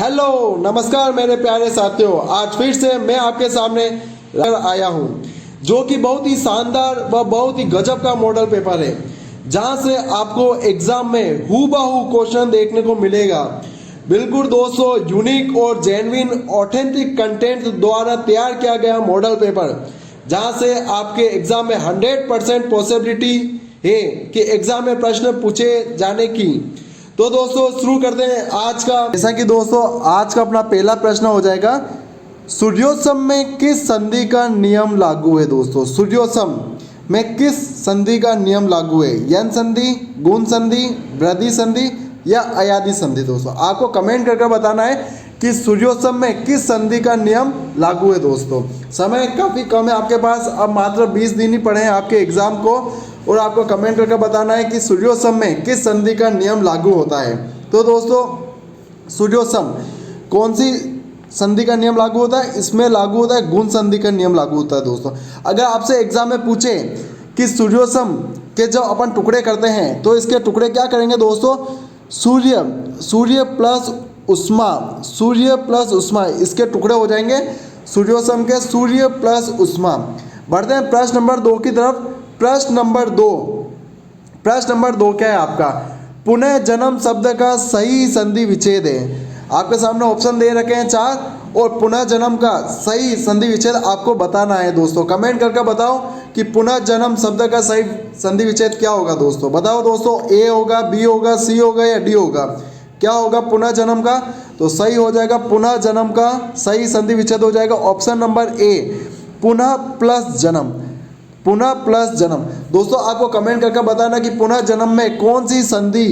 Hello नमस्कार मेरे प्यारे साथियों, आज फिर से मैं आपके सामने आया हूं जो कि बहुत ही शानदार व बहुत ही गजब का मॉडल पेपर है, जहां से आपको एग्जाम में हूबहू क्वेश्चन देखने को मिलेगा। बिल्कुल दोस्तों, यूनिक और जेन्युइन ऑथेंटिक कंटेंट द्वारा तैयार किया गया मॉडल पेपर, जहां से आपके एग्जाम में 100% पॉसिबिलिटी है कि एग्जाम में प्रश्न पूछे जाने की। तो दोस्तों शुरू करते हैं आज का। जैसा कि दोस्तों आज का अपना पहला प्रश्न हो जाएगा, सूर्योत्सव में किस संधि का नियम लागू है। दोस्तों सूर्योत्सव में किस संधि का नियम लागू है? यन संधि, गुण संधि, वृद्धि संधि या अयादि संधि। दोस्तों आपको कमेंट करके बताना है कि सूर्योत्सव में किस संधि का नियम लागू है। दोस्तों समय काफ़ी कम है आपके पास, अब मात्र 20 दिन ही पड़े हैं आपके एग्जाम को, और आपको कमेंट करके बताना है कि सूर्योत्सव में किस संधि का नियम लागू होता है। तो दोस्तों सूर्योत्सव कौन सी संधि का नियम लागू होता है? इसमें लागू होता है गुण संधि का नियम लागू होता है। दोस्तों अगर आपसे एग्जाम में पूछे कि सूर्योत्सव के जब अपन टुकड़े करते हैं तो इसके टुकड़े क्या करेंगे दोस्तों? सूर्य प्लस उष्मा, सूर्य प्लस उष्मा, इसके टुकड़े हो जाएंगे सूर्योत्सव के सूर्य प्लस उष्मा। बढ़ते हैं प्रश्न नंबर 2 की तरफ। प्रश्न नंबर दो क्या है आपका? पुनः जन्म शब्द का सही संधि विच्छेद है। आपके सामने ऑप्शन दे रखे हैं 4, और पुनः जन्म का सही संधि विच्छेद आपको बताना है। दोस्तों कमेंट करके बताओ कि पुनः जन्म शब्द का सही संधि विच्छेद क्या होगा। दोस्तों बताओ दोस्तों, ए होगा, बी होगा, सी होगा या डी होगा? क्या होगा पुनः जन्म का? तो सही हो जाएगा पुनः जन्म का सही संधि विच्छेद हो जाएगा ऑप्शन नंबर ए, पुनः प्लस जन्म, पुनः प्लस जन्म। दोस्तों आपको कमेंट करके बताना कि पुनः जन्म में कौन सी संधि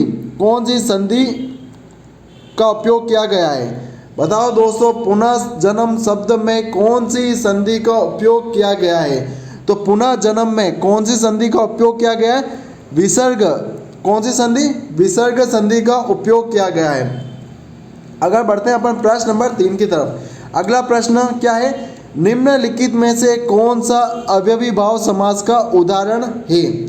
का उपयोग किया गया है। बताओ दोस्तों, पुनः जन्म शब्द में कौन सी संधि का उपयोग किया गया है? तो पुनः जन्म में कौन सी संधि का उपयोग किया गया है? विसर्ग। कौन सी संधि? विसर्ग संधि का उपयोग किया गया है। अगर बढ़ते हैं अपन प्रश्न नंबर 3 की तरफ। अगला प्रश्न क्या है? निम्नलिखित में से कौन सा अवयवी भाव समास का उदाहरण है?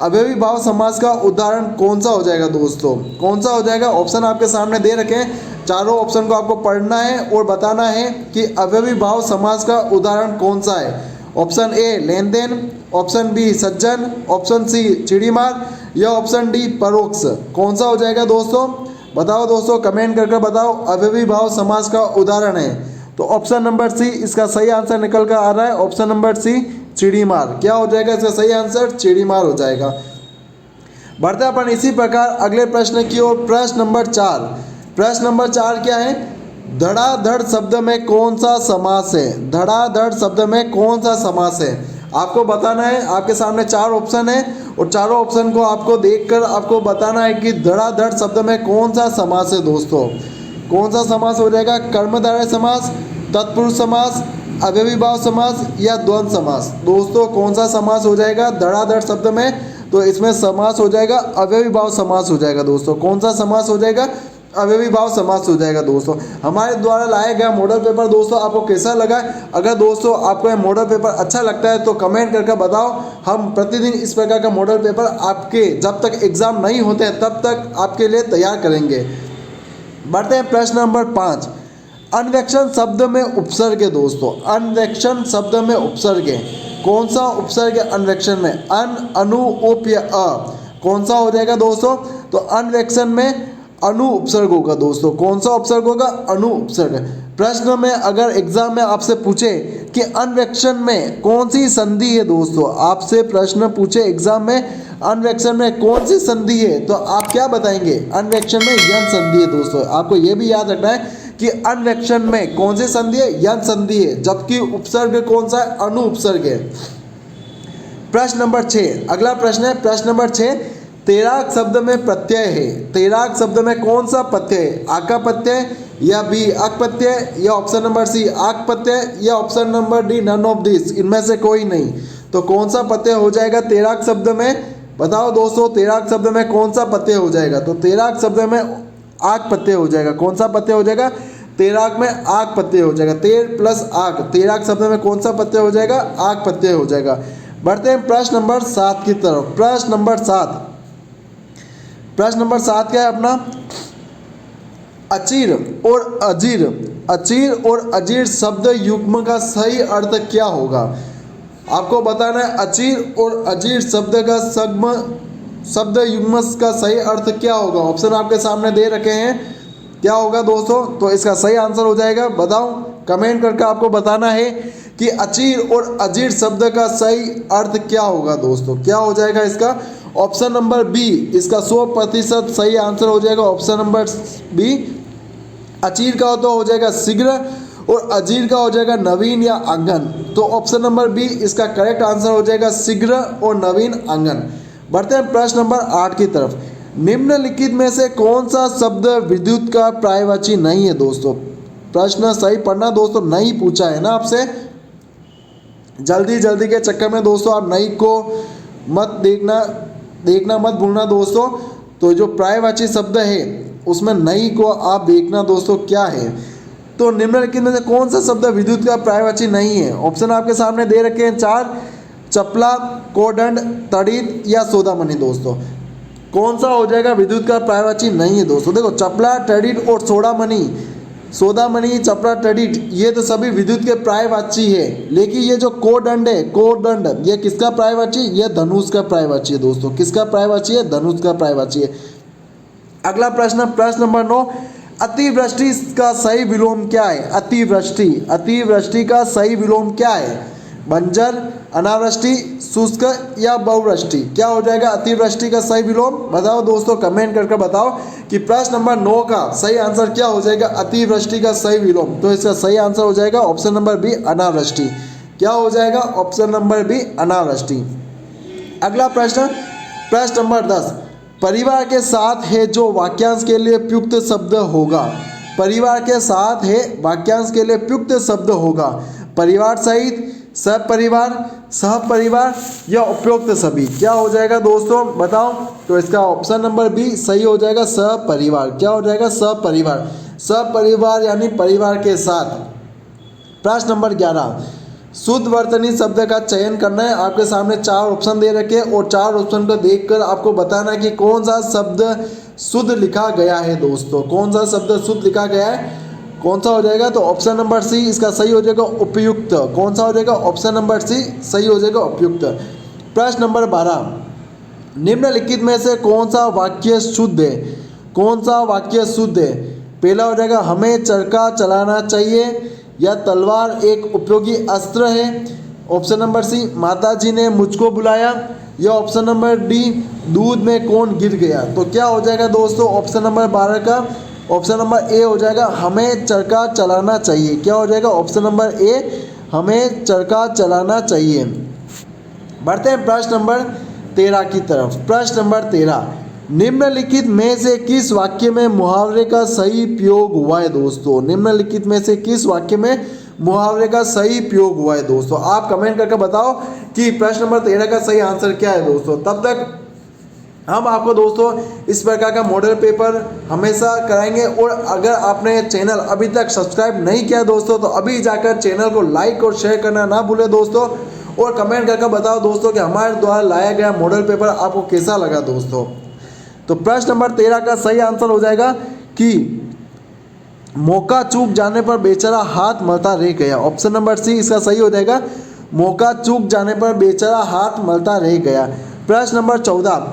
अवयवी भाव समास का उदाहरण कौन सा हो जाएगा दोस्तों? कौन सा हो जाएगा? ऑप्शन आपके सामने दे रखे हैं, चारों ऑप्शन को आपको पढ़ना है और बताना है कि अवयवी भाव समास का उदाहरण कौन सा है। ऑप्शन ए लेन देन, ऑप्शन बी सज्जन, ऑप्शन सी चिड़ीमार या ऑप्शन डी परोक्ष। कौन सा हो जाएगा दोस्तों? बताओ दोस्तों, कमेंट करके बताओ। अवयवी भाव समास का उदाहरण है तो ऑप्शन नंबर सी इसका सही आंसर निकल कर आ रहा है। ऑप्शन नंबर सी चिड़ीमार। क्या हो जाएगा इसका सही आंसर? चिड़ीमार हो जाएगा। बढ़ते अपन इसी प्रकार अगले प्रश्न की ओर। प्रश्न नंबर 4। प्रश्न नंबर 4 क्या है? धड़ाधड़ शब्द में कौन सा समास है? धड़ाधड़ शब्द में कौन सा समास है आपको बताना है। आपके सामने 4 ऑप्शन है और चारों ऑप्शन को आपको देखकर आपको बताना है कि धड़ाधड़ शब्द में कौन सा समास है। दोस्तों कौन सा समास हो जाएगा? कर्मधारय समास, तत्पुरुष समास, अवयवी भाव समास या द्वंद्व समास। दोस्तों कौन सा समास हो जाएगा धड़ाधड़ शब्द में? तो इसमें समास हो जाएगा अवयवी भाव समास हो जाएगा। दोस्तों कौन सा समास हो जाएगा? अवयवी भाव समास हो जाएगा। दोस्तों हमारे द्वारा लाया गया मॉडल पेपर दोस्तों आपको कैसा लगा? अगर दोस्तों आपको यह मॉडल पेपर अच्छा लगता है तो कमेंट करके बताओ। हम प्रतिदिन इस प्रकार का मॉडल पेपर आपके जब तक एग्जाम नहीं होते हैं तब तक आपके लिए तैयार करेंगे। बढ़ते हैं प्रश्न नंबर 5। अन्वेक्षण शब्द में उपसर्ग है। दोस्तों अन्वेक्षण शब्द में उपसर्ग है, कौन सा उपसर्ग है अन्वेक्षण में? अन, अनु, उप या अ? कौन सा हो जाएगा दोस्तों? तो अन्वेक्षण में अनु उपसर्ग होगा। दोस्तों कौन सा उपसर्ग होगा? अनु उपसर्ग। प्रश्न में अगर एग्जाम में आपसे पूछे कि अन्वेक्षण में कौन सी संधि है, दोस्तों आपसे प्रश्न पूछे एग्जाम में अन्वेक्षण में कौन सी संधि है, तो आप क्या बताएंगे? अन्वेक्षण में यन संधि है। दोस्तों आपको यह भी याद रखना है कि अन्वेक्षण में कौन सी संधि है? यन संधि है, जबकि उपसर्ग कौन सा है? अनु उपसर्ग है। प्रश्न नंबर 6। अगला प्रश्न है प्रश्न नंबर 6। तैराक शब्द में प्रत्यय है। तैराक शब्द में कौन सा प्रत्यय है? आका प्रत्यय या बी अक प्रत्यय या ऑप्शन नंबर सी आक प्रत्यय या option number D none of this, इनमें से कोई नहीं। तो कौन सा प्रत्यय हो जाएगा तैराक शब्द में? बताओ दोस्तों, तैराक शब्द में कौन सा प्रत्यय हो जाएगा? तो तैराक शब्द में आक प्रत्यय हो जाएगा। कौन सा प्रत्यय हो जाएगा? तैराक में आक प्रत्यय हो जाएगा। तेर प्लस आक, तैराक शब्द में कौन सा प्रत्यय हो जाएगा? आक प्रत्यय हो जाएगा। बढ़ते हैं प्रश्न नंबर 7 की तरफ। प्रश्न नंबर 7 क्या है अपना? अचीर और अजीर, अचीर और अजीर शब्द युग्म का सही अर्थ क्या होगा? आपको बताना है अचीर और अजीर शब्द का शब्द युग्म का सही अर्थ क्या होगा। ऑप्शन आपके सामने दे रखे हैं, क्या होगा दोस्तों? तो इसका सही आंसर हो जाएगा, बताओ, कमेंट करके आपको बताना है कि अचीर और अजीर शब्द का सही अर्थ क्या होगा दोस्तों। क्या हो जाएगा इसका? ऑप्शन नंबर बी इसका 100% सही आंसर हो जाएगा। ऑप्शन नंबर बी, अचीर का तो हो जाएगा शीघ्र और अजीर का हो जाएगा नवीन या आंगन। तो ऑप्शन नंबर बी इसका करेक्ट आंसर हो जाएगा शीघ्र और नवीन आंगन। बढ़ते हैं प्रश्न नंबर 8 की तरफ। निम्नलिखित में से कौन सा शब्द विद्युत का पर्यायवाची नहीं है दोस्तों? प्रश्न सही पढ़ना दोस्तों, नहीं पूछा है ना आपसे, जल्दी के चक्कर में दोस्तों आप नहीं को मत देखना मत भूलना दोस्तों। तो जो पर्यायवाची शब्द है उसमें नहीं को आप देखना दोस्तों क्या है। तो निम्नलिखित में से कौन सा शब्द विद्युत का पर्यायवाची नहीं है? ऑप्शन आपके सामने दे रखे हैं 4, चपला, कोदंड, तड़ित या सोदामणि दोस्तों। कौन सा हो जाएगा विद्युत का पर्यायवाची नहीं है दोस्तों? देखो, चपला, तड़ित और सोदामणि, चपला, तड़ित ये तो सभी विद्युत के पर्यायवाची है, लेकिन ये जो कोदंड है, कोदंड ये किसका पर्यायवाची? ये धनुष का पर्यायवाची है दोस्तों। किसका पर्यायवाची है? धनुष का पर्यायवाची है। अगला प्रश्न नंबर 9, अतिवृष्टि का सही विलोम क्या है? अतिवृष्टि का सही विलोम क्या है? बंजर, अनावृष्टि, शुष्क या बहुवृष्टि? क्या हो जाएगा अतिवृष्टि का सही विलोम? बताओ दोस्तों, कमेंट करके बताओ कि प्रश्न नंबर 9 का सही आंसर क्या हो जाएगा अतिवृष्टि का सही विलोम। तो इसका सही आंसर हो जाएगा ऑप्शन नंबर बी, अनावृष्टि। क्या हो जाएगा? ऑप्शन नंबर बी, अनावृष्टि। अगला प्रश्न नंबर 10, परिवार के साथ है जो वाक्यांश के लिए उपयुक्त शब्द होगा। परिवार के साथ है वाक्यांश के लिए उपयुक्त शब्द होगा। परिवार सहित, सपरिवार, सहपरिवार या उपयुक्त सभी? क्या हो जाएगा दोस्तों, बताओ। तो इसका ऑप्शन नंबर बी सही हो जाएगा, सहपरिवार। क्या हो जाएगा? सहपरिवार यानी परिवार के साथ। प्रश्न नंबर 11, शुद्ध वर्तनी शब्द का चयन करना है। आपके सामने 4 ऑप्शन दे रखे हैं और 4 ऑप्शन को देखकर आपको बताना है कि कौन सा शब्द शुद्ध लिखा गया है दोस्तों। कौन सा शब्द शुद्ध लिखा गया है, कौन सा हो जाएगा? तो ऑप्शन नंबर सी इसका सही हो जाएगा, उपयुक्त। कौन सा हो जाएगा? ऑप्शन नंबर सी सही हो जाएगा, उपयुक्त। प्रश्न नंबर 12, निम्नलिखित में से कौन सा वाक्य शुद्ध है? कौन सा वाक्य शुद्ध है? पहला हो जाएगा, हमें चरखा चलाना चाहिए या तलवार एक उपयोगी अस्त्र है। ऑप्शन नंबर सी, माताजी ने मुझको बुलाया। या ऑप्शन नंबर डी, दूध में कौन गिर गया। तो क्या हो जाएगा दोस्तों ऑप्शन नंबर 12 का? ऑप्शन नंबर ए हो जाएगा, हमें चरखा चलाना चाहिए। क्या हो जाएगा? ऑप्शन नंबर ए, हमें चरखा चलाना चाहिए। बढ़ते हैं प्रश्न नंबर 13 की तरफ। प्रश्न नंबर 13, निम्नलिखित में से किस वाक्य में मुहावरे का सही प्रयोग हुआ है दोस्तों? निम्नलिखित में से किस वाक्य में मुहावरे का सही प्रयोग हुआ है दोस्तों? आप कमेंट करके बताओ कि प्रश्न नंबर 13 का सही आंसर क्या है दोस्तों। तब तक हम आपको दोस्तों इस प्रकार का मॉडल पेपर हमेशा कराएंगे। और अगर आपने चैनल अभी तक सब्सक्राइब नहीं किया दोस्तों, तो अभी जाकर चैनल को लाइक और शेयर करना ना भूलें दोस्तों। और कमेंट करके बताओ दोस्तों कि हमारे द्वारा लाया गया मॉडल पेपर आपको कैसा लगा दोस्तों। तो प्रश्न नंबर 13 का सही आंसर हो जाएगा कि मौका चूक जाने पर बेचारा हाथ मलता रह गया। ऑप्शन नंबर सी इसका सही हो जाएगा, मौका चूक जाने पर बेचारा हाथ मलता रह गया। प्रश्न नंबर 14,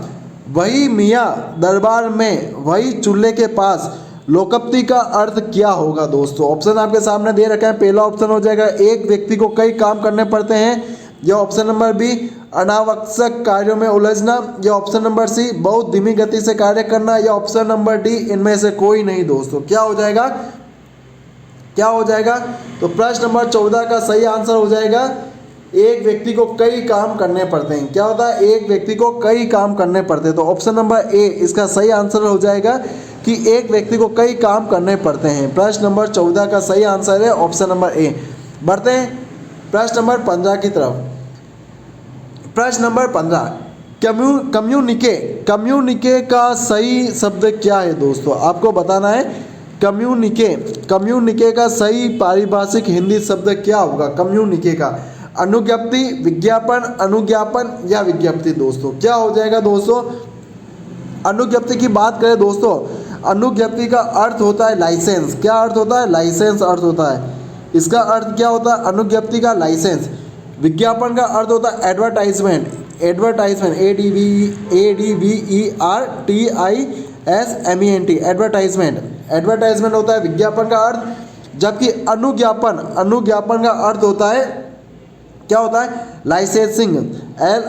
वही मियाँ दरबार में वही चूल्हे के पास, लोकोक्ति का अर्थ क्या होगा दोस्तों? ऑप्शन आपके सामने दे रखा है। पहला ऑप्शन हो जाएगा, एक व्यक्ति को कई काम करने पड़ते हैं। या ऑप्शन नंबर बी, अनावश्यक कार्यों में उलझना। या ऑप्शन नंबर सी, बहुत धीमी गति से कार्य करना। या ऑप्शन नंबर डी, इनमें से कोई नहीं दोस्तों। क्या हो जाएगा? क्या हो जाएगा? तो प्रश्न नंबर 14 का सही आंसर हो जाएगा, एक व्यक्ति को कई काम करने पड़ते हैं। क्या होता है? एक व्यक्ति को कई काम करने पड़ते हैं। तो ऑप्शन नंबर ए इसका सही आंसर हो जाएगा कि एक व्यक्ति को कई काम करने पड़ते हैं। प्रश्न नंबर 14 का सही आंसर है ऑप्शन नंबर ए। बढ़ते हैं प्रश्न नंबर 15 की तरफ। प्रश्न नंबर 15, कम्युनिके का सही शब्द क्या है दोस्तों? आपको बताना है कम्युनिके का सही पारिभाषिक हिंदी शब्द क्या होगा? कम्युनिके का अनुज्ञप्ति, विज्ञापन, अनुज्ञापन या विज्ञप्ति दोस्तों। क्या हो जाएगा दोस्तों? अनुज्ञप्ति की बात करें दोस्तों, अनुज्ञप्ति का अर्थ होता है लाइसेंस। क्या अर्थ होता है? लाइसेंस अर्थ होता है। इसका अर्थ क्या होता है? अनुज्ञप्ति का लाइसेंस। विज्ञापन का अर्थ होता है advertisement. Advertisement ADVERTISMENT advertisement. Advertisement होता है विज्ञापन का अर्थ, जबकि अनुज्ञापन का अर्थ होता है, क्या होता है? लाइसेंसिंग।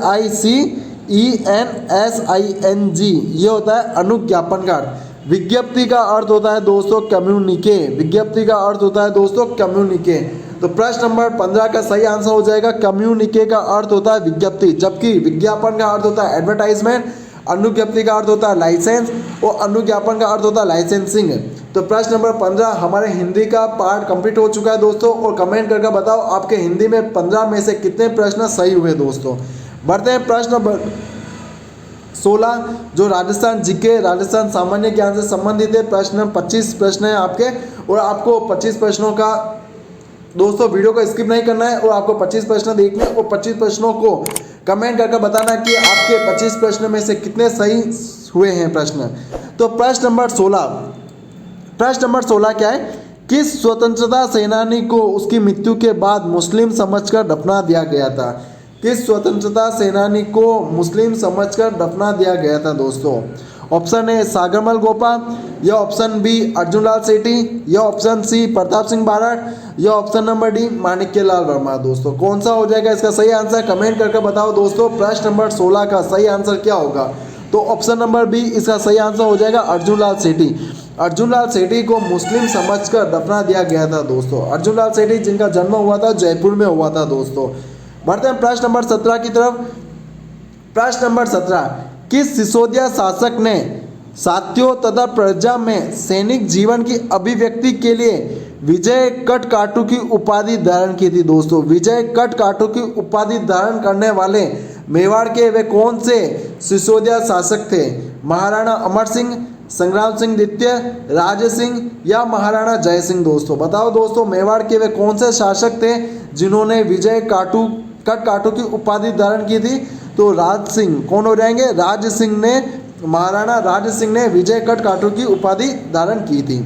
LICENSING ये होता है अनुज्ञापन का अर्थ। विज्ञप्ति का अर्थ होता है दोस्तों कम्युनिके। विज्ञप्ति का अर्थ होता है दोस्तों कम्युनिके। तो प्रश्न नंबर 15 का सही आंसर हो जाएगा कम्युनिके का अर्थ होता है विज्ञप्ति, जबकि विज्ञापन का अर्थ होता है एडवर्टाइजमेंट, अनुज्ञप्ति का अर्थ होता है लाइसेंस और अनुज्ञापन का अर्थ होता है लाइसेंसिंग। तो प्रश्न नंबर 15 हमारे हिंदी का पार्ट कंप्लीट हो चुका है दोस्तों, और कमेंट करके बताओ आपके हिंदी में 15 में से कितने प्रश्न सही हुए दोस्तों। बढ़ते हैं प्रश्न नंबर 16 जो राजस्थान जीके, राजस्थान सामान्य ज्ञान से संबंधित है। प्रश्न 25 प्रश्न है आपके, और आपको 25 प्रश्नों का दोस्तों वीडियो को स्किप नहीं करना है, और आपको 25 प्रश्न देखने और 25 प्रश्नों को कमेंट करके बताना कि आपके 25 प्रश्न में से कितने सही हुए हैं प्रश्न। तो प्रश्न नंबर 16 क्या है? किस स्वतंत्रता सेनानी को उसकी मृत्यु के बाद मुस्लिम समझकर दफना दिया गया था? किस स्वतंत्रता सेनानी को मुस्लिम समझकर दफना दिया गया था दोस्तों? ऑप्शन ए सागरमल गोपा, या ऑप्शन बी अर्जुनलाल सेठी, या ऑप्शन सी प्रताप सिंह बारड़, या option number D Manikyalal Verma. दोस्तों कौन सा हो जाएगा इसका सही आंसर? कमेंट करके बताओ दोस्तों। प्रश्न नंबर 16 का सही आंसर क्या होगा? तो ऑप्शन नंबर बी इसका सही आंसर हो जाएगा अर्जुनलाल सेठी। अर्जुनलाल सेठी को मुस्लिम समझकर दफना दिया गया था दोस्तों। अर्जुनलाल सेठी जिनका जन्म हुआ था जयपुर में हुआ था दोस्तों। बढ़ते हैं प्रश्न नंबर 17 की तरफ। प्रश्न नंबर 17 किस सिसोदिया शासक ने सात्यों तथा प्रजा में सैनिक जीवन की अभिव्यक्ति के लिए विजय कटकाटू की उपाधि धारण की थी दोस्तों? विजय कटकाटू की उपाधि धारण करने वाले मेवाड़ के वे कौन से सिसोदिया शासक थे? महाराणा अमर सिंह, संग्राम सिंह द्वितीय, राज सिंह, या महाराणा जय सिंह। दोस्तों बताओ दोस्तों मेवाड़ के वे कौन से शासक थे जिन्होंने विजय कटकाटू की उपाधि धारण की थी? तो राज सिंह। कौन हो जाएंगे? राज सिंह ने, महाराणा राज सिंह ने विजय कटकाटू की उपाधि धारण की थी।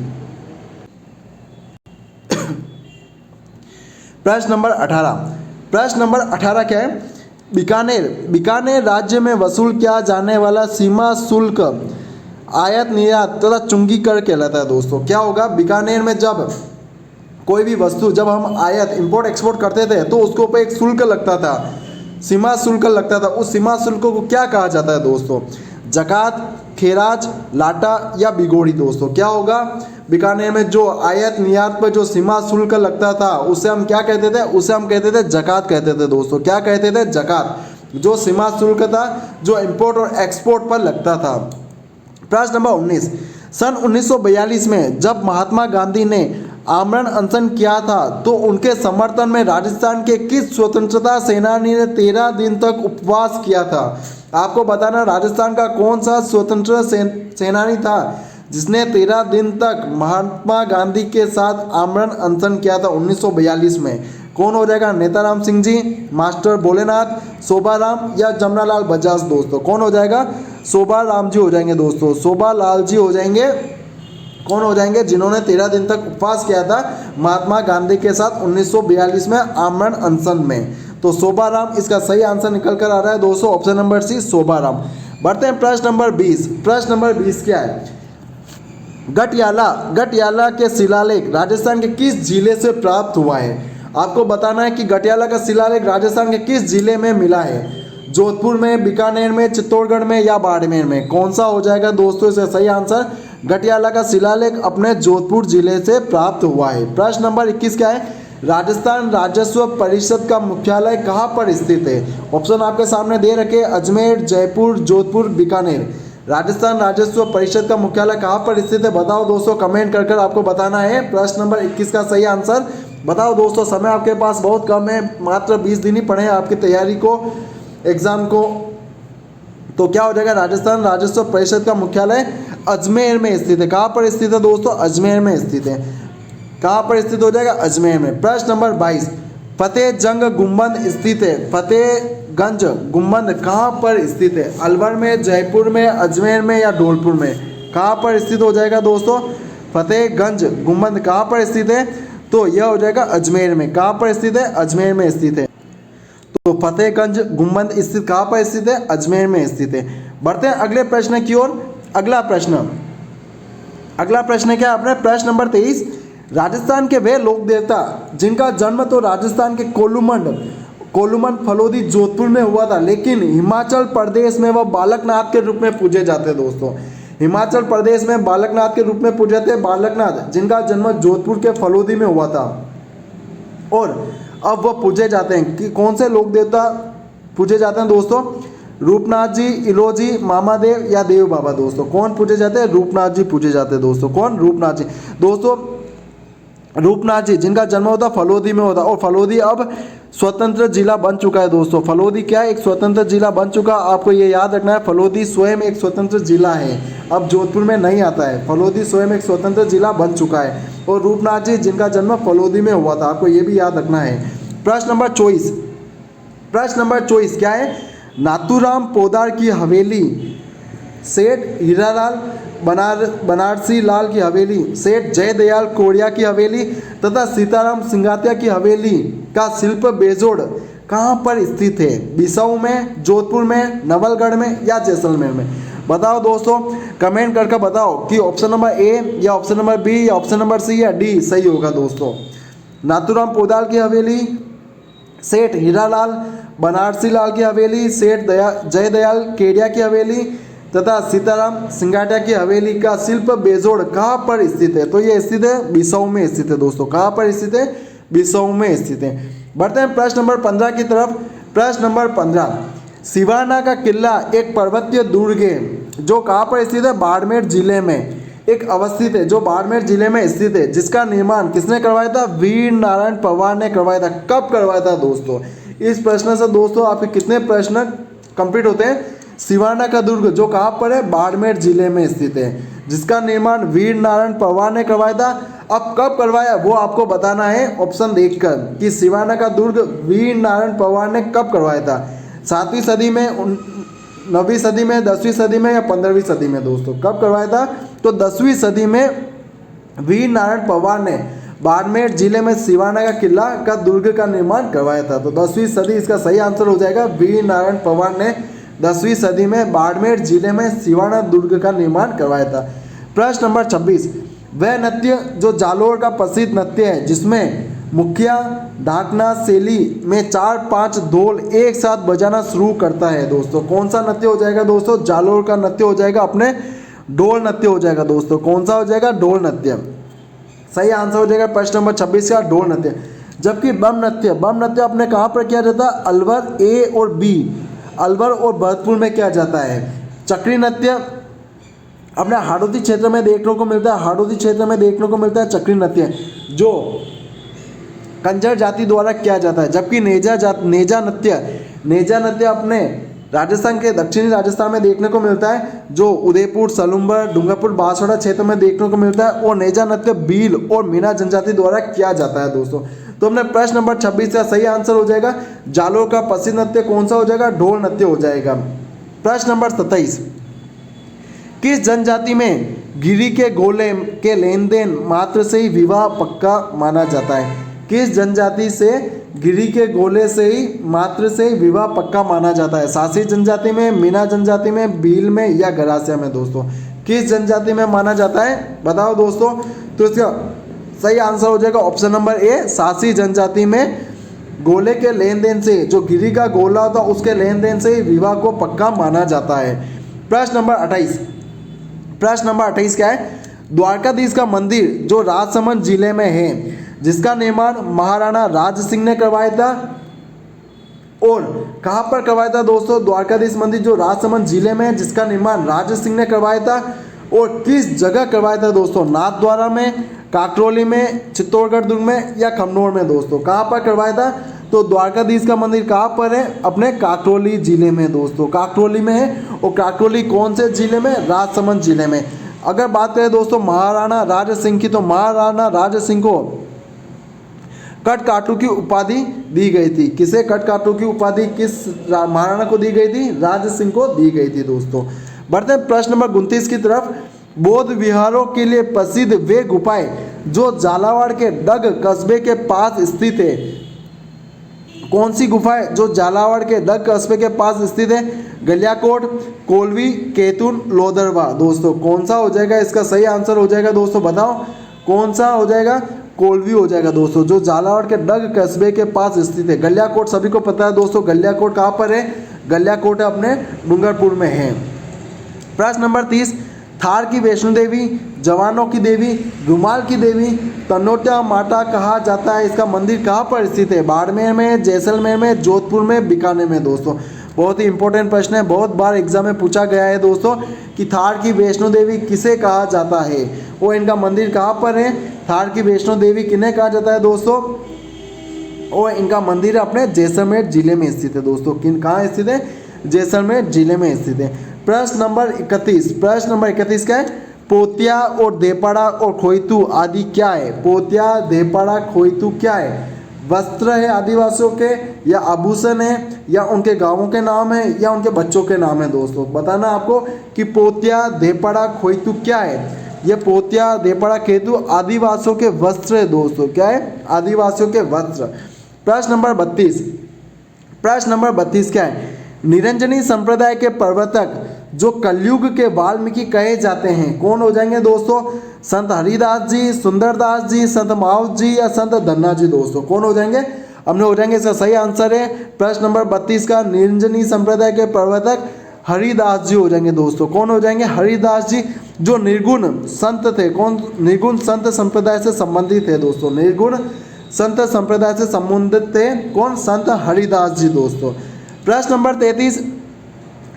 प्रश्न नंबर 18 क्या है? बीकानेर राज्य में वसूल किया जाने वाला सीमा शुल्क आयात निर्यात तथा चुंगी कर कहलाता है दोस्तों। क्या होगा? बीकानेर में जब कोई भी वस्तु जब हम आयात इंपोर्ट एक्सपोर्ट करते थे तो उसके ऊपर एक शुल्क लगता था, सीमा शुल्क लगता था। उस सीमा शुल्क को क्या कहा जाता है दोस्तों? जकात, खेराज, लाटा या बिगोड़ी। दोस्तों क्या होगा? बीकानेर में जो आयात निर्यात पर जो सीमा शुल्क लगता था उसे हम क्या कहते थे? उसे हम कहते थे जकात कहते थे दोस्तों। क्या कहते थे? जकात। जो सीमा शुल्क था जो इंपोर्ट और एक्सपोर्ट पर लगता था। प्रश्न नंबर 19 सन 1942 में जब महात्मा गांधी ने आमरण अनशन किया था तो उनके समर्थन में राजस्थान के किस स्वतंत्रता सेनानी ने 13 दिन तक उपवास किया था? आपको बताना राजस्थान का कौन सा स्वतंत्र सेनानी था जिसने 13 दिन तक महात्मा गांधी के साथ आमरण अनशन किया था 1942 में? कौन हो जाएगा? नेताराम सिंह जी, मास्टर भोलेनाथ, शोभाराम, या जमनालाल बजाज। दोस्तों कौन हो जाएगा? शोभाराम जी हो जाएंगे दोस्तों। शोभालाल जी हो जाएंगे। कौन हो जाएंगे? जिन्होंने 13 दिन तक उपवास किया था महात्मा गांधी के साथ 1942 में आमरण अनशन में। तो शोभाराम इसका सही आंसर निकल कर आ रहा है दोस्तों, ऑप्शन नंबर सी शोभाराम। बढ़ते हैं प्रश्न नंबर 20। प्रश्न नंबर 20 क्या है? गटियाला के शिलालेख राजस्थान के किस जिले से प्राप्त हुआ है? आपको बताना है कि गटियाला का शिलालेख राजस्थान के किस जिले में मिला है? जोधपुर में, बीकानेर में, चित्तौड़गढ़ में, या बाड़मेर में? कौन सा हो जाएगा दोस्तों इसका सही आंसर? गटियाला का शिलालेख अपने जोधपुर जिले से प्राप्त हुआ है। प्रश्न नंबर 21 क्या है? राजस्थान राजस्व परिषद का मुख्यालय कहाँ पर स्थित है? ऑप्शन आपके सामने दे रखे, अजमेर, जयपुर, जोधपुर, बीकानेर। राजस्थान राजस्व परिषद का मुख्यालय कहाँ पर स्थित है? बताओ दोस्तों, कमेंट कर आपको बताना है प्रश्न नंबर 21 का सही आंसर। बताओ दोस्तों, समय आपके पास बहुत कम है, मात्र 20 दिन ही पड़े हैं आपकी तैयारी को, एग्जाम को। तो क्या हो जाएगा? राजस्थान राजस्व परिषद का मुख्यालय अजमेर में स्थित है। कहाँ पर स्थित है दोस्तों? अजमेर में स्थित है। कहाँ पर स्थित हो जाएगा? अजमेर में। प्रश्न नंबर 22 फतेहजंग गुम्बद स्थित है। फतेहगंज गुम्बद कहाँ पर स्थित है? अलवर में, जयपुर में, अजमेर में, या धौलपुर में? कहाँ पर स्थित हो जाएगा दोस्तों? फतेहगंज गुम्बद कहाँ पर स्थित है? तो यह हो जाएगा अजमेर में। कहाँ पर स्थित है? अजमेर में स्थित है। तो फतेहगंज गुम्बद स्थित कहाँ पर स्थित है? अजमेर में स्थित है। बढ़ते हैं अगले प्रश्न की ओर। अगला प्रश्न क्या है अपने? प्रश्न नंबर 23। राजस्थान के वे लोक देवता जिनका जन्म तो राजस्थान के कोलूमंड फलोदी जोधपुर में हुआ था, लेकिन हिमाचल प्रदेश में वह बालकनाथ के रूप में पूजे जाते हैं दोस्तों। हिमाचल प्रदेश में बालकनाथ के रूप में पूजे जाते हैं बालकनाथ, जिनका जन्म जोधपुर के फलोदी में हुआ था और अब वह पूजे जाते हैं। कि कौन से लोक देवता पूजे जाते हैं दोस्तों? रूपनाथ जी, इलोजी, मामादेव या देव बाबा दोस्तों। कौन पूजे जाते हैं? रूपनाथ जी पूजे जाते हैं दोस्तों। कौन? रूपनाथ जी दोस्तों। रूपनाथ जी जिनका जन्म होता फलोदी में होता और फलोदी अब स्वतंत्र जिला बन चुका है दोस्तों। फलोदी क्या है? एक स्वतंत्र जिला बन चुका। आपको ये याद रखना है, फलोदी स्वयं एक स्वतंत्र जिला है, अब जोधपुर में नहीं आता है। फलोदी स्वयं एक स्वतंत्र जिला बन चुका है। और रूपनाथ जी जिनका जन्म फलोदी में हुआ था, आपको ये भी याद रखना है। प्रश्न नंबर 24 क्या है? नाथूराम पोदार की हवेली, सेठ हीरालाल बनारसी लाल की हवेली, सेठ जयदयाल कोड़िया की हवेली तथा सीताराम सिंगातिया की हवेली का शिल्प बेजोड़ कहाँ पर स्थित है? बिसाऊ में, जोधपुर में, नवलगढ़ में या जैसलमेर में? बताओ दोस्तों, कमेंट करके बताओ कि ऑप्शन नंबर ए या ऑप्शन नंबर बी या ऑप्शन नंबर सी या डी सही होगा दोस्तों। नाथूराम पोदार की हवेली, सेठ हीरालाल बनारसी लाल की हवेली, सेठ जयदयाल केडिया की हवेली तथा सीताराम सिंगाटिया की हवेली का शिल्प बेजोड़ कहाँ पर स्थित है? तो ये स्थित है बिसाऊ में स्थित है दोस्तों। कहाँ पर स्थित है? बिसाऊ में स्थित है। बढ़ते हैं प्रश्न नंबर 15 की तरफ। प्रश्न नंबर 15, सिवाना का किला एक पर्वतीय दुर्ग है जो कहाँ पर स्थित है? बाड़मेर जिले में एक अवस्थित है, जो बाड़मेर जिले में स्थित है, जिसका निर्माण किसने करवाया था? वीर नारायण पवार ने करवाया था। कब करवाया था दोस्तों? इस प्रश्न से दोस्तों आपके कितने प्रश्न कंप्लीट होते हैं? सिवाना का दुर्ग जो कहाँ पर है? बाड़मेर जिले में स्थित है, जिसका निर्माण वीर नारायण पवार ने करवाया था। अब कब करवाया वो आपको बताना है ऑप्शन देखकर कि सिवाना का दुर्ग वीर नारायण पवार ने कब करवाया था। 7वीं सदी में, 9वीं सदी में, 10वीं सदी में या 15वीं सदी में दोस्तों? कब करवाया था? तो 10वीं सदी में वीर नारायण पवार ने बाड़मेर जिले में सिवाना का किला का दुर्ग का निर्माण करवाया था। तो 10वीं सदी इसका सही आंसर हो जाएगा। वीर नारायण पवार ने 10वीं सदी में बाड़मेर जिले में सिवाना दुर्ग का निर्माण करवाया था। प्रश्न नंबर 26, वह नृत्य जो जालोर का प्रसिद्ध नृत्य है जिसमें मुखिया ढाकना शैली में 4-5 ढोल एक साथ बजाना शुरू करता है दोस्तों। कौन सा नृत्य हो जाएगा दोस्तों? जालोर का नृत्य हो जाएगा अपने ढोल नृत्य हो जाएगा दोस्तों। कौन सा हो जाएगा? ढोल नृत्य। सही आंसर हो जाएगा प्रश्न नंबर 26 का ढोल नृत्य। जबकि बम नृत्य अपने कहाँ पर किया जाता है? अलवर ए और बी, अलवर और भरतपुर में किया जाता है। चक्री नृत्य अपने हाड़ौती क्षेत्र में देखने को मिलता है, हाड़ौती क्षेत्र में देखने को मिलता है चक्री नृत्य, जो कंजर जाति द्वारा किया जाता है। जबकि नेजा नृत्य अपने राजस्थान के दक्षिणी राजस्थान में देखने को मिलता है, जो उदयपुर, सलूम्बर, डूंगरपुर, बांसवाड़ा क्षेत्र में देखने को मिलता है। और नेजा नृत्य भील और मीना जनजाति द्वारा किया जाता है दोस्तों। तो हमने प्रश्न नंबर 26 का सही आंसर हो जाएगा जालोर का प्रसिद्ध नृत्य कौन सा हो जाएगा? ढोल नृत्य हो जाएगा। प्रश्न नंबर 27, किस जनजाति में गिरी के गोले के लेन देन मात्र से ही विवाह पक्का माना जाता है? किस जनजाति से गिरी के गोले से ही मात्र से ही विवाह पक्का माना जाता है? सासी जनजाति में, मीना जनजाति में, भील में या गरासिया में दोस्तों? किस जनजाति में माना जाता है बताओ दोस्तों? तो इसका सही आंसर हो जाएगा ऑप्शन नंबर ए, सासी जनजाति में गोले के लेन देन से, जो गिरी का गोला होता है उसके लेन देन से ही विवाह को पक्का माना जाता है। प्रश्न नंबर 28 क्या है? द्वारकाधीश का मंदिर जो राजसमंद जिले में है, जिसका निर्माण महाराणा राज सिंह ने करवाया था, और कहाँ पर करवाया था दोस्तों? द्वारकाधीश मंदिर जो राजसमंद जिले में है, जिसका निर्माण राज सिंह ने करवाया था। और किस जगह करवाया था दोस्तों? नाथद्वारा में, काकरोली में, चित्तौड़गढ़ दुर्ग में या खमनोर में दोस्तों? कहाँ पर करवाया था? तो द्वारकाधीश का मंदिर कहाँ पर है? अपने काकरोली जिले में दोस्तों, काकरोली में है। और काकरोली कौन से जिले में? राजसमंद जिले में। अगर बात करें दोस्तों महाराणा राज सिंह की, तो महाराणा राज सिंह को कटकाटू की उपाधि दी गई थी। किसे कटकाटू की उपाधि किस महाराणा को दी गई थी? राज सिंह को दी गई थी दोस्तों। बढ़ते हैं प्रश्न नंबर 29 की तरफ। बौद्ध विहारों के लिए प्रसिद्ध वे गुफाएं जो झालावाड़ के डग कस्बे के पास स्थित है। कौन सी गुफा है जो झालावाड़ के डग कस्बे के पास स्थित है? गलियाकोट, कोलवी, केतुन, लोदरवा। दोस्तों कौन सा हो जाएगा इसका सही आंसर हो जाएगा? दोस्तों बताओ कौन सा हो जाएगा? कोलवी हो जाएगा दोस्तों, जो झालावाड़ के डग कस्बे के पास स्थित है। गलियाकोट सभी को पता है दोस्तों, गलियाकोट कहाँ पर है? गलियाकोट अपने डूंगरपुर में है। प्रश्न नंबर 30, थार की वैष्णो देवी, जवानों की देवी, रुमाल की देवी, तनोटा माता कहा जाता है, इसका मंदिर कहाँ पर स्थित है? बाड़मेर में, जैसलमेर में, जोधपुर में, बीकानेर में। दोस्तों बहुत ही इंपॉर्टेंट प्रश्न है, बहुत बार एग्जाम में पूछा गया है दोस्तों कि थार की वैष्णो देवी किसे कहा जाता है, वो इनका मंदिर कहाँ पर है? थार की वैष्णो देवी किन्हें कहा जाता है दोस्तों? और इनका मंदिर अपने जैसलमेर जिले में स्थित है दोस्तों। किन कहाँ स्थित है? जैसलमेर जिले में स्थित है। प्रश्न नंबर 31, प्रश्न नंबर 31 क्या है? पोतिया और देपाड़ा और खोइतू आदि क्या है? पोतिया, देपाड़ा, खोइतू क्या है? वस्त्र है आदिवासियों के, या आभूषण है, या उनके गांवों के नाम है, या उनके बच्चों के नाम है? दोस्तों बताना आपको कि पोतिया, देपाड़ा, खोइतू क्या है? ये पोतिया, देपाड़ा, खेतु आदिवासियों के वस्त्र है दोस्तों। क्या है? आदिवासियों के वस्त्र। प्रश्न नंबर 32, प्रश्न नंबर 32 क्या है? निरंजनी संप्रदाय के प्रवर्तक जो कलयुग के वाल्मीकि कहे जाते हैं, कौन हो जाएंगे दोस्तों? संत हरिदास जी, सुंदरदास जी, संत माउत जी, या संत धन्ना जी? दोस्तों कौन हो जाएंगे? हमने हो जाएंगे, इसका सही आंसर है प्रश्न नंबर 32 का, निरंजनी संप्रदाय के प्रवर्तक हरिदास जी हो जाएंगे दोस्तों। कौन हो जाएंगे? हरिदास जी, जो निर्गुण संत थे। कौन? निर्गुण संत संप्रदाय से संबंधित है दोस्तों, निर्गुण संत संप्रदाय से संबंधित थे। कौन? संत हरिदास जी दोस्तों। प्रश्न नंबर 33,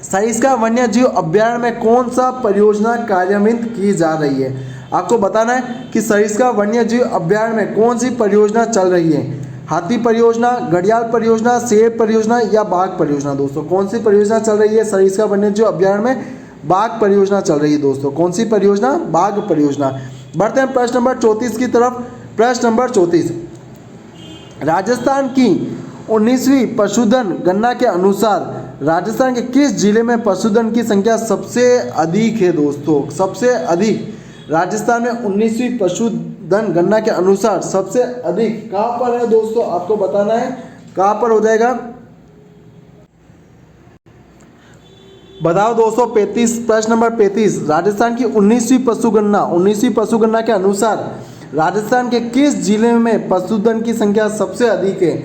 सरिस्का वन्य जीव अभ्यारण्य में कौन सा परियोजना कार्यान्वित की जा रही है? आपको बताना है कि सरिस्का वन्य जीव अभ्यारण्य में कौन सी परियोजना चल रही है? हाथी परियोजना, घड़ियाल परियोजना, शेर परियोजना, या बाघ परियोजना? दोस्तों कौन सी परियोजना चल रही है सरिस्का वन्य जीव अभ्यारण्य में? बाघ परियोजना चल रही है दोस्तों। कौन सी परियोजना? बाघ परियोजना। बढ़ते हैं प्रश्न नंबर 34 की तरफ। प्रश्न नंबर 34, राजस्थान की 19वीं पशुधन गणना के अनुसार राजस्थान के किस जिले में पशुधन की संख्या सबसे अधिक है? दोस्तों सबसे अधिक राजस्थान में 19वीं पशुधन गणना के अनुसार सबसे अधिक कहाँ पर है दोस्तों? आपको बताना है कहाँ पर हो जाएगा, बताओ दोस्तों। 35, प्रश्न नंबर 35, राजस्थान की 19वीं पशुगणना के अनुसार राजस्थान के किस जिले में पशुधन की संख्या सबसे अधिक है?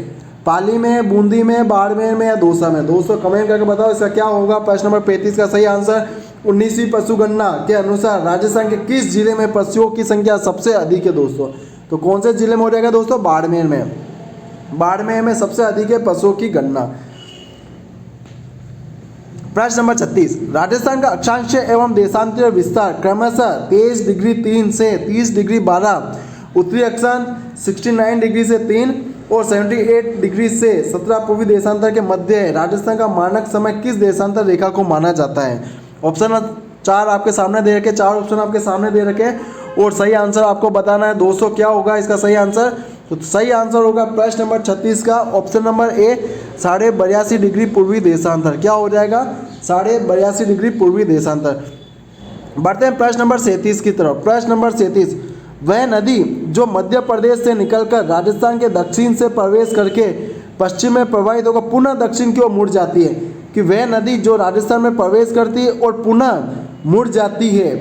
पाली में, बूंदी में, बाड़मेर में, या दौसा में? दोस्तों कमेंट करके बताओ इसका क्या होगा प्रश्न नंबर 35 का सही आंसर। 19वीं पशुगणना के अनुसार राजस्थान के किस जिले में पशुओं की संख्या सबसे अधिक है दोस्तों? तो कौन से जिले में हो जाएगा दोस्तों? बाड़मेर में। बाड़मेर में सबसे अधिक है पशुओं की गणना। प्रश्न नंबर 36, राजस्थान का अक्षांश एवं देशांतर विस्तार क्रमशः 23 डिग्री 3 से 30 डिग्री 12, उत्तरी अक्षांश 69 डिग्री से 3 और 78 डिग्री से 17 पूर्वी देशांतर के मध्य है। राजस्थान का मानक समय किस देशांतर रेखा को माना जाता है? ऑप्शन 4 आपके सामने दे रखे, 4 ऑप्शन आपके सामने दे रखे और सही आंसर आपको बताना है दोस्तों। क्या होगा इसका सही आंसर? तो सही आंसर होगा प्रश्न नंबर 36 का ऑप्शन नंबर ए, 82.5 डिग्री पूर्वी देशांतर। क्या हो जाएगा? 82.5 डिग्री पूर्वी देशांतर। बढ़ते हैं प्रश्न नंबर 37 की तरफ। प्रश्न नंबर 37, वह नदी जो मध्य प्रदेश से निकलकर राजस्थान के दक्षिण से प्रवेश करके पश्चिम में प्रवाहित होकर पुनः दक्षिण की ओर मुड़ जाती है, कि वह नदी जो राजस्थान में प्रवेश करती है और पुनः मुड़ जाती है,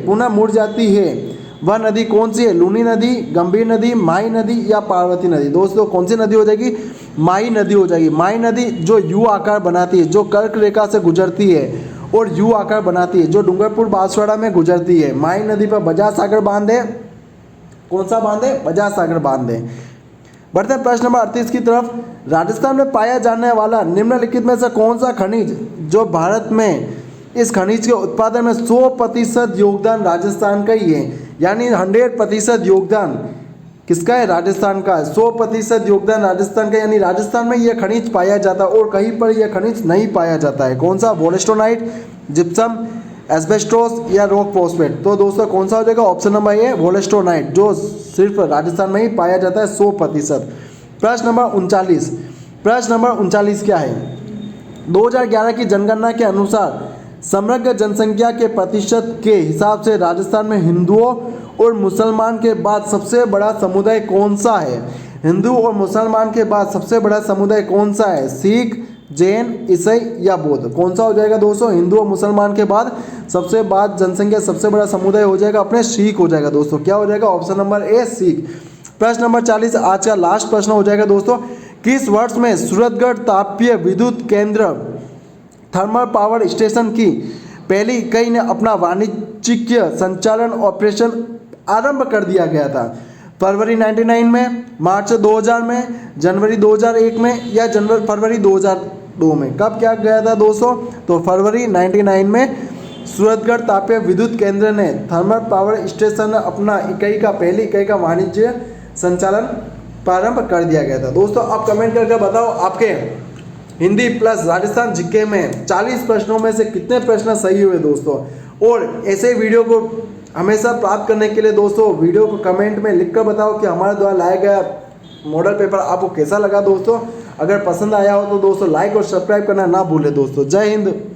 वह नदी कौन सी है? लूनी नदी, गंभीर नदी, माही नदी, या पार्वती नदी? दोस्तों कौन सी नदी हो जाएगी? माही नदी हो जाएगी। माही नदी जो यू आकार बनाती है, जो कर्क रेखा से गुजरती है और यू आकार बनाती है, जो डूंगरपुर बांसवाड़ा में गुजरती है। माही नदी पर बजाज सागर बांध है। कौन सा बांध है? बजाज सागर बांध है। बढ़ते हैं प्रश्न नंबर 38 की तरफ। राजस्थान में पाया जाने वाला निम्नलिखित में से कौन सा खनिज जो भारत में इस खनिज के उत्पादन में 100% योगदान राजस्थान का ही है? यानी 100% योगदान किसका है? राजस्थान का। 100% योगदान राजस्थान का, यानी राजस्थान में यह खनिज पाया जाता है और कहीं पर यह खनिज नहीं पाया जाता है। कौन सा? वोलेस्टोनाइट, जिप्सम, एस्बेस्टोस, या रॉक फॉस्फेट? तो दोस्तों कौन सा हो जाएगा? ऑप्शन नंबर ए, वोलेस्टोनाइट, जो सिर्फ राजस्थान में ही पाया जाता है 100%। प्रश्न नंबर 39, प्रश्न नंबर 39 क्या है? 2011 की जनगणना के अनुसार समग्र जनसंख्या के प्रतिशत के हिसाब से राजस्थान में हिंदुओं और मुसलमान के बाद सबसे बड़ा समुदाय कौन सा है? हिंदू और मुसलमान के बाद सबसे बड़ा समुदाय कौन सा है? सिख, जैन, ईसाई या बौद्ध? कौन सा हो जाएगा दोस्तों? हिंदू और मुसलमान के बाद सबसे बाद जनसंख्या सबसे बड़ा समुदाय हो जाएगा अपने सिख हो जाएगा दोस्तों। क्या हो जाएगा? Option number A Sikh. प्रश्न नंबर 40 आज का लास्ट प्रश्न हो जाएगा दोस्तों। किस वर्ष में सूरतगढ़ तापीय विद्युत केंद्र थर्मल पावर स्टेशन की पहली इकाई ने अपना वाणिज्यिक संचालन ऑपरेशन आरंभ कर दिया गया था? फरवरी 99 में, मार्च 2000 में, जनवरी 2001 में या फरवरी 2002 में? कब क्या गया था दोस्तों? तो फरवरी 99 में सूरतगढ़ तापीय विद्युत केंद्र ने थर्मल पावर स्टेशन अपना पहली इकाई का वाणिज्य संचालन प्रारंभ कर दिया गया था। दोस्तों आप कमेंट करके बताओ आपके हिंदी प्लस राजस्थान जीके में 40 प्रश्नों में से कितने प्रश्न सही हुए दोस्तों। और ऐसे वीडियो को हमेशा प्राप्त करने के लिए दोस्तों वीडियो को कमेंट में लिखकर बताओ कि हमारे द्वारा लाया गया मॉडल पेपर आपको कैसा लगा दोस्तों। अगर पसंद आया हो तो दोस्तों लाइक और सब्सक्राइब करना ना भूलें दोस्तों। जय हिंद।